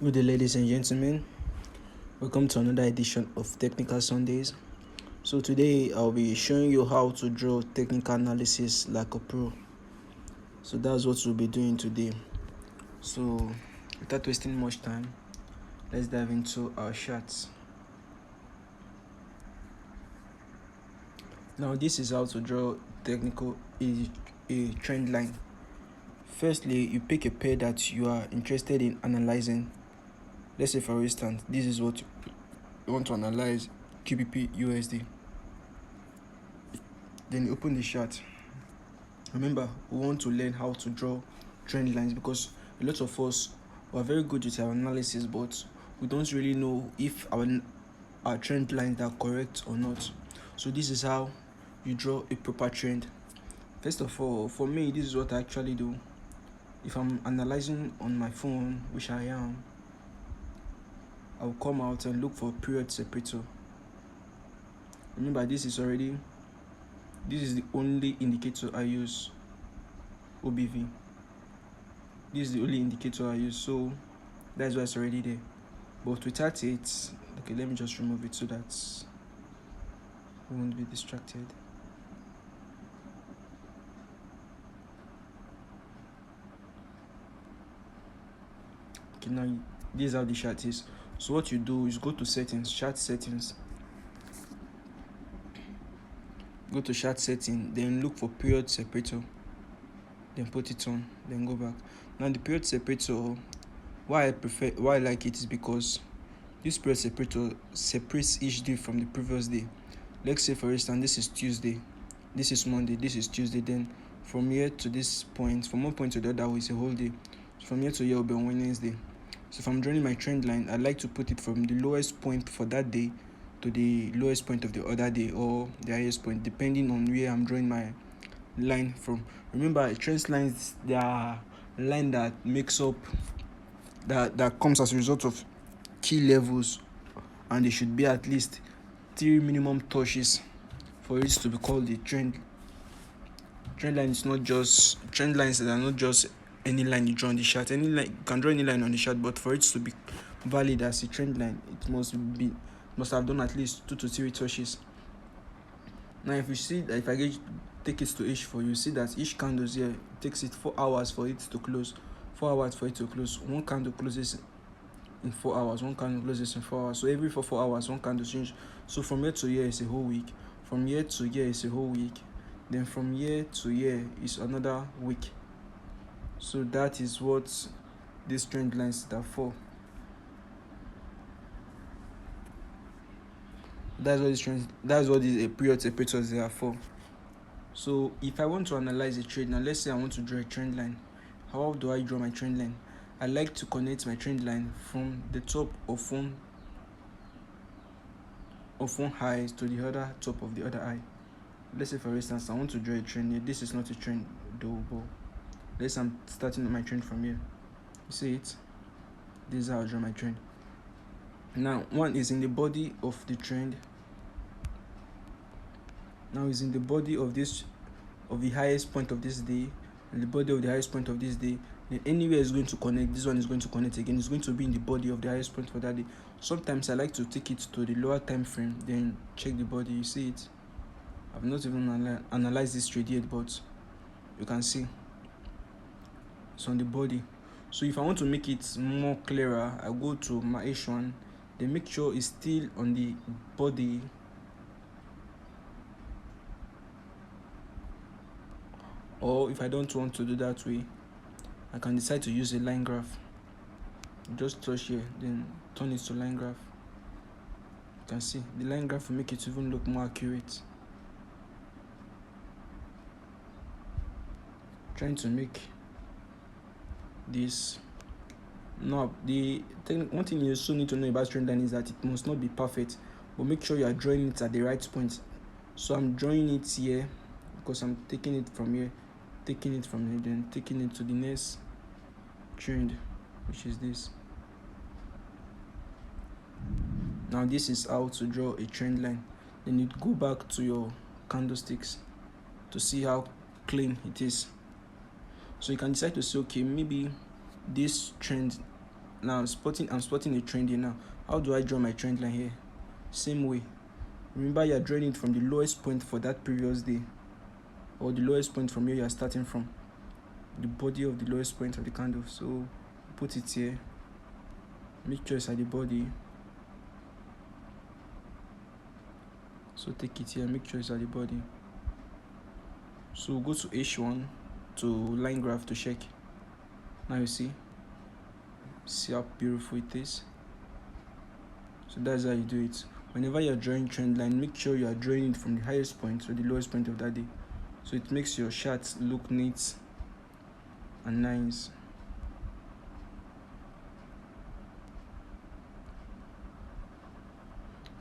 Good day, ladies and gentlemen. Welcome to another edition of Technical Sundays. So today I'll be showing you how to draw technical analysis like a pro. So that's what we'll be doing today. So without wasting much time, let's dive into our charts. Now this is how to draw a trend line. Firstly, you pick a pair that you are interested in analyzing. Let's say for instance, this is what you want to analyze, GBP USD. Then you open the chart. Remember, we want to learn how to draw trend lines because a lot of us are very good with our analysis, but we don't really know if our trend lines are correct or not. So this is how you draw a proper trend. First of all, for me, this is what I actually do. If I'm analyzing on my phone, which I am, I'll come out and look for a period separator. Remember, this is the only indicator I use, OBV. This is the only indicator I use, so that's why it's already there. But without it, okay, let me just remove it so that we won't be distracted. Okay, now this is how the chart is. So what you do is go to settings, chart settings. Go to chart setting, then look for period separator, then put it on, then go back. Now the period separator, why I like it is because this period separator separates each day from the previous day. Let's say for instance, this is Tuesday, this is Monday, this is Tuesday. Then from here to this point, from one point to the other is a whole day. So from here to here will be on Wednesday. So if I'm drawing my trend line, I like to put it from the lowest point for that day to the lowest point of the other day, or the highest point, depending on where I'm drawing my line from. Remember, trend lines, they are line that makes up that comes as a result of key levels, and they should be at least 3 minimum touches for it to be called a trend. Trend lines are not just any line you draw on the chart. Any line, you can draw any line on the chart, but for it to be valid as a trend line, it must have done at least 2 to 3 touches. Now if you see that, if I take it to each for you, see that each candle here, it takes it 4 hours for it to close. 4 hours for it to close. One candle closes in 4 hours, one candle closes in 4 hours. So every 4 hours, one candle change. So from here to here is a whole week. From here to here is a whole week. Then from here to here is another week. So that is what these trend lines are for. That's what these period separators are for. So if I want to analyze a trade, now let's say I want to draw a trend line. How do I draw my trend line? I like to connect my trend line from the top of one high to the other top of the other eye. Let's say for instance, I want to draw a trend here. This is not a trend though, but let's say I'm starting my trend from here. You see it? This is how I draw my trend. Now one is in the body of the trend. Now is in the body of the highest point of this day, and the body of the highest point of this day. Then anywhere is going to connect. This one is going to connect again. It's going to be in the body of the highest point for that day. Sometimes I like to take it to the lower time frame, then check the body. You see it? I've not even analyzed this trade yet, but you can see it's on the body. So if I want to make it more clearer, I go to my H1, then make sure it's still on the body. Or if I don't want to do that way, I can decide to use a line graph. Just touch here, then turn it to line graph. You can see the line graph will make it even look more accurate. Trying to make this. Now one thing you also need to know about trend line is that it must not be perfect, but make sure you are drawing it at the right point. So I'm drawing it here because I'm taking it from here, then taking it to the next trend, which is this. Now this is how to draw a trend line. Then you go back to your candlesticks to see how clean it is. So you can decide to say, okay, maybe this trend Now I'm spotting a trend here. Now how do I draw my trend line here? Same way. Remember, you're drawing it from the lowest point for that previous day, or the lowest point from where you're starting from, the body of the lowest point of the candle. So put it here, make sure it's at the body. So take it here, make sure it's at the body. So go to H1 to line graph to check. Now you see how beautiful it is. So that's how you do it. Whenever you're drawing trend line, make sure you are drawing it from the highest point to the lowest point of that day, so it makes your chart look neat and nice.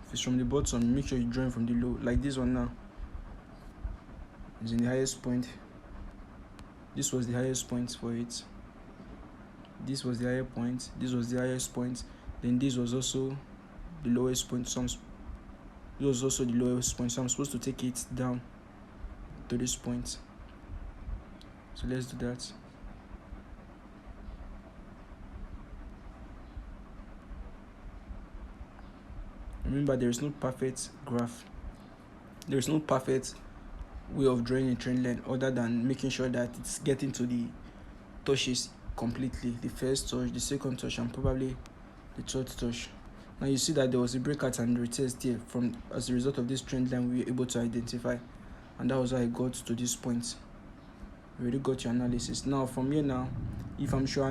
If it's from the bottom, make sure you're drawing from the low. Like this one now is in the highest point. This was the highest point for it. This was the higher point. This was the highest point. Then this was also the lowest point. This was also the lowest point. So I'm supposed to take it down to this point. So let's do that. Remember, there is no perfect graph. There is no perfect way of drawing a trend line other than making sure that it's getting to the touches completely. The first touch, the second touch, and probably the third touch. Now you see that there was a breakout and retest here. As a result of this trend line, we were able to identify, and that was how I got to this point. You already got your analysis. Now from here, now if I'm to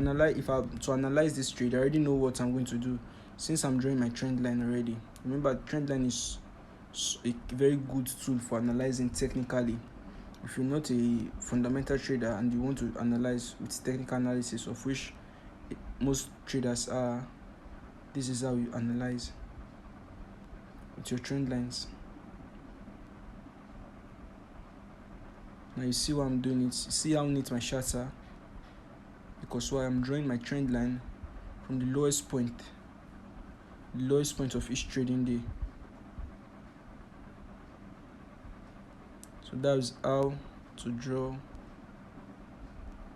analyze this trade, I already know what I'm going to do, since I'm drawing my trend line already. Remember, trend line is a very good tool for analyzing technically. If you're not a fundamental trader and you want to analyze with technical analysis, of which most traders are, this is how you analyze with your trend lines. Now you see what I'm doing it. See how neat my charts are, because why I'm drawing my trend line from the lowest point of each trading day. So that is how to draw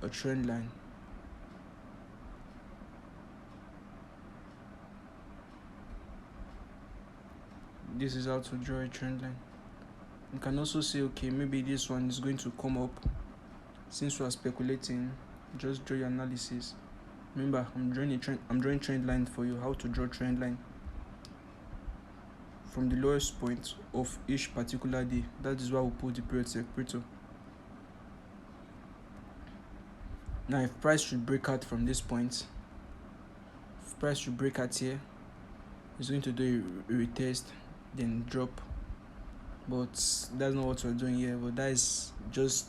a trend line. This is how to draw a trend line. You can also say, okay, maybe this one is going to come up. Since we are speculating, just draw your analysis. Remember, I'm drawing trend line for you. How to draw trend line from the lowest point of each particular day. That is why we put the period separator. Now if price should break out from this point, if price should break out here, it's going to do a retest, then drop. But that's not what we're doing here. But that is just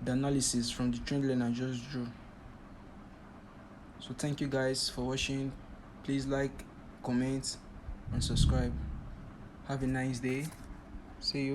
the analysis from the trend line I just drew. So thank you guys for watching. Please like, comment, and subscribe. Have a nice day. See you.